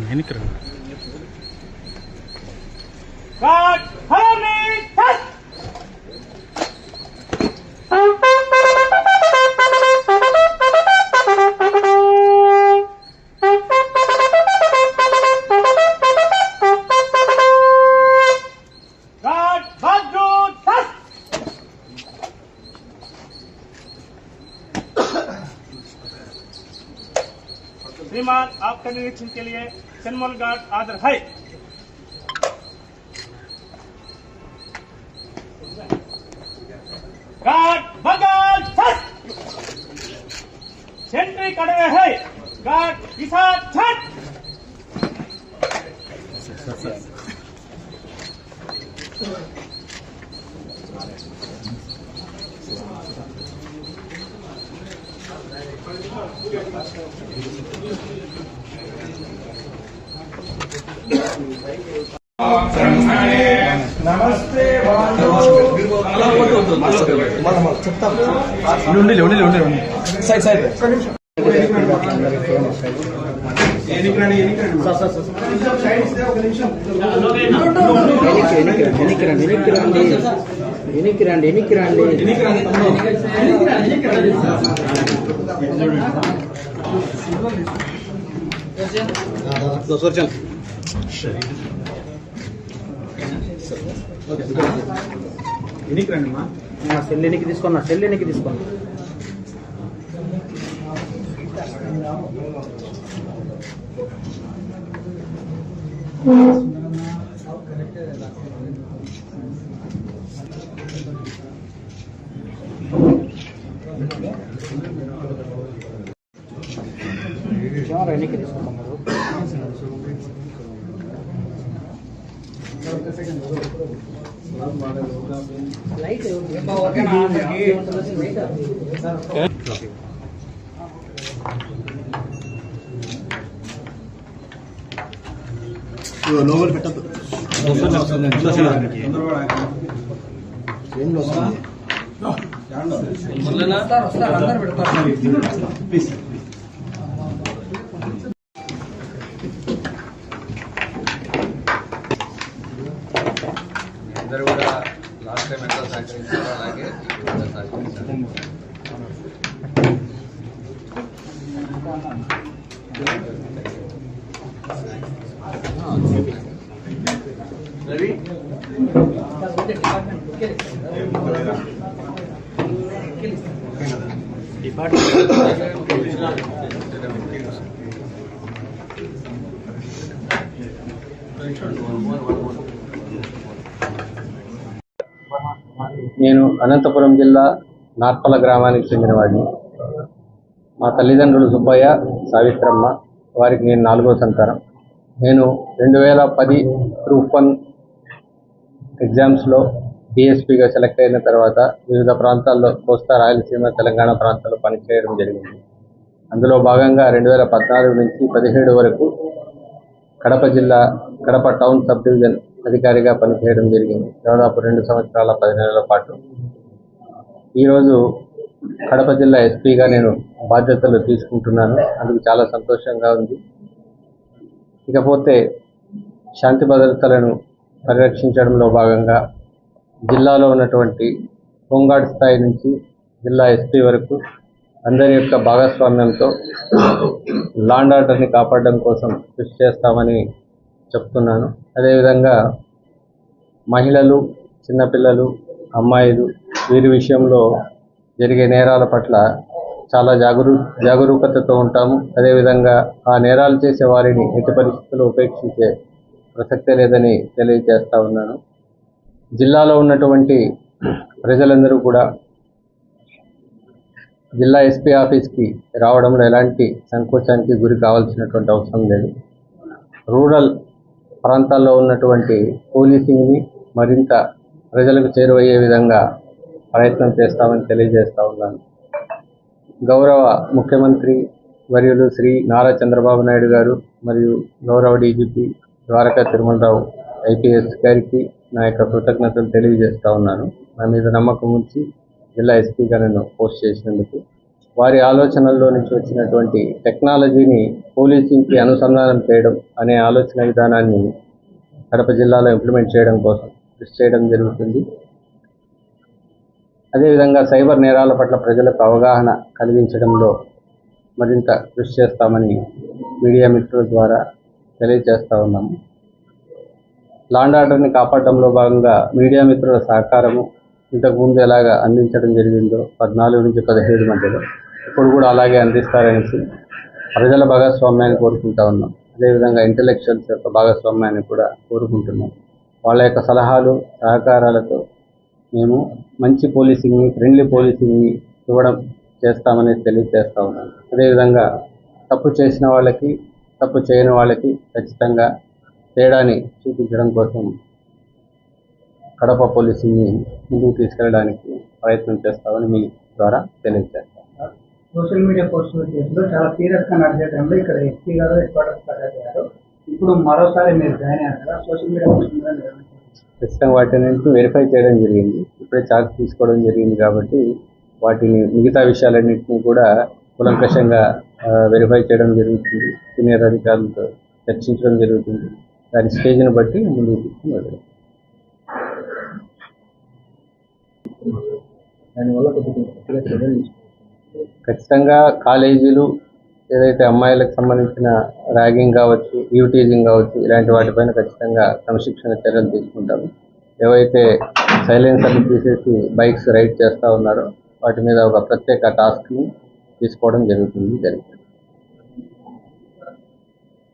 Enikran. God, follow me! Touch! God, Badru, touch! श्रीमान, आपका निरीक्षण के लिए सनमल गार्ड आदर है। गार्ड बगल छत, सेंट्री कड़वे है। गार्ड दिशा छत। नमस्ते साइड साइड సెల్లినికి తీసుకున్నా ఎన్నికి తీసుకున్నారు లైట్ లోపల పెట్టద్దు ప్లీజ్ అందరూ కూడా లాస్ట్ టైం ఎంత సహకరించారో అలాగే ఇప్పుడు సహకరించారు. నేను అనంతపురం జిల్లా నార్పల గ్రామానికి చెందినవాడిని. మా తల్లిదండ్రులు సుబ్బయ్య, సావిత్రమ్మ, వారికి నేను 4వ సంతానం. నేను 2010 గ్రూప్ 1 ఎగ్జామ్స్లో డిఎస్పీగా సెలెక్ట్ అయిన తర్వాత వివిధ ప్రాంతాల్లో కోస్తా, రాయలసీమ, తెలంగాణ ప్రాంతాల్లో పనిచేయడం జరిగింది. అందులో భాగంగా 2014 నుంచి 17 వరకు కడప జిల్లా కడప టౌన్ సబ్ డివిజన్ అధికారిగా పనిచేయడం జరిగింది. దాదాపు 2 సంవత్సరాల 10 నెలల పాటు. ఈరోజు కడప జిల్లా ఎస్పీగా నేను బాధ్యతలు తీసుకుంటున్నాను. అందుకు చాలా సంతోషంగా ఉంది. ఇకపోతే శాంతి భద్రతలను పరిరక్షించడంలో భాగంగా జిల్లాలో ఉన్నటువంటి హోంగార్డ్ స్థాయి నుంచి జిల్లా ఎస్పీ వరకు అందరి యొక్క భాగస్వామ్యంతో లా అండ్ ఆర్డర్ని కాపాడడం కోసం కృషి చేస్తామని చెప్తున్నాను. అదేవిధంగా మహిళలు, చిన్నపిల్లలు, అమ్మాయిలు వీరి విషయంలో జరిగే నేరాల పట్ల చాలా జాగరూకతతో ఉంటాము. అదేవిధంగా ఆ నేరాలు చేసే వారిని ఎట్టి పరిస్థితుల్లో ఉపేక్షించే ప్రసక్తే లేదని తెలియజేస్తా ఉన్నాను. జిల్లాలో ఉన్నటువంటి ప్రజలందరూ కూడా జిల్లా ఎస్పీ ఆఫీస్కి రావడంలో ఎలాంటి సంకోచానికి గురి కావాల్సినటువంటి అవసరం లేదు. రూరల్ ప్రాంతాల్లో ఉన్నటువంటి పోలీసింగ్ని మరింత ప్రజలకు చేరువయ్యే విధంగా ప్రయత్నం చేస్తామని తెలియజేస్తా ఉన్నాను. గౌరవ ముఖ్యమంత్రి వర్యులు శ్రీ నారా చంద్రబాబు నాయుడు గారు మరియు గౌరవ డీజీపీ ద్వారకా తిరుమలరావు ఐపీఎస్ గారికి నా యొక్క కృతజ్ఞతలు తెలియజేస్తా ఉన్నాను. నా మీద నమ్మకం ఉంచి జిల్లా ఎస్పీగా నన్ను పోస్ట్ చేసినందుకు. వారి ఆలోచనల్లో నుంచి వచ్చినటువంటి టెక్నాలజీని పోలీసింగ్కి అనుసంధానం చేయడం అనే ఆలోచన విధానాన్ని కడప జిల్లాలో ఇంప్లిమెంట్ చేయడం కోసం కృషి చేయడం జరుగుతుంది. అదేవిధంగా సైబర్ నేరాల పట్ల ప్రజలకు అవగాహన కలిగించడంలో మరింత కృషి చేస్తామని మీడియా మిత్రుల ద్వారా తెలియజేస్తా ఉన్నాము. లా అండ్ ఆర్డర్ని కాపాడడంలో భాగంగా మీడియా మిత్రుల సహకారము ఇంతకుముందు ఎలాగా అందించడం జరిగిందో 14 నుంచి 17 మధ్యలో ఇప్పుడు కూడా అలాగే అందిస్తారనేసి ప్రజల భాగస్వామ్యాన్ని కోరుకుంటా ఉన్నాం. అదేవిధంగా ఇంటెలెక్చువల్స్ యొక్క భాగస్వామ్యాన్ని కూడా కోరుకుంటున్నాం. వాళ్ళ యొక్క సలహాలు సహకారాలతో మేము మంచి పోలీసింగ్ని, ఫ్రెండ్లీ పోలీసింగ్ని ఇవ్వడం చేస్తామనేది తెలియజేస్తా ఉన్నాను. అదేవిధంగా తప్పు చేసిన వాళ్ళకి, తప్పు చేయని వాళ్ళకి ఖచ్చితంగా తేడాని చూపించడం కోసం కడప పోలీసింగ్ని ముందుకు తీసుకెళ్ళడానికి ప్రయత్నం చేస్తామని మీ ద్వారా తెలియజేస్తాం. సోషల్ మీడియా పోస్టుల కేసులో చాలా సీరియస్గా నడిచే టైంలో ఇక్కడ ఎస్పీ గారు గారు ఇప్పుడు మరోసారి మీరు జాయిన్ అయ్యారు కదా, సోషల్ మీడియా పోస్టులు ఖచ్చితంగా వాటిని వెరిఫై చేయడం జరిగింది. ఇప్పుడే ఛార్జ్ తీసుకోవడం జరిగింది కాబట్టి వాటిని మిగతా విషయాలన్నింటినీ కూడా కులంకషంగా వెరిఫై చేయడం జరుగుతుంది. సీనియర్ అధికారులతో చర్చించడం జరుగుతుంది. దాని స్టేజ్ని బట్టి ముందుకు తీసుకుని వెళ్ళడం. ఖచ్చితంగా కాలేజీలు ఏదైతే అమ్మాయిలకు సంబంధించిన ర్యాగింగ్ కావచ్చు, యూటీజింగ్ కావచ్చు, ఇలాంటి వాటిపైన ఖచ్చితంగా క్రమశిక్షణ చర్యలు తీసుకుంటాము. ఏవైతే సైలెన్సర్లు తీసేసి బైక్స్ రైడ్ చేస్తూ ఉన్నారో వాటి మీద ఒక ప్రత్యేక టాస్క్ని తీసుకోవడం జరుగుతుంది.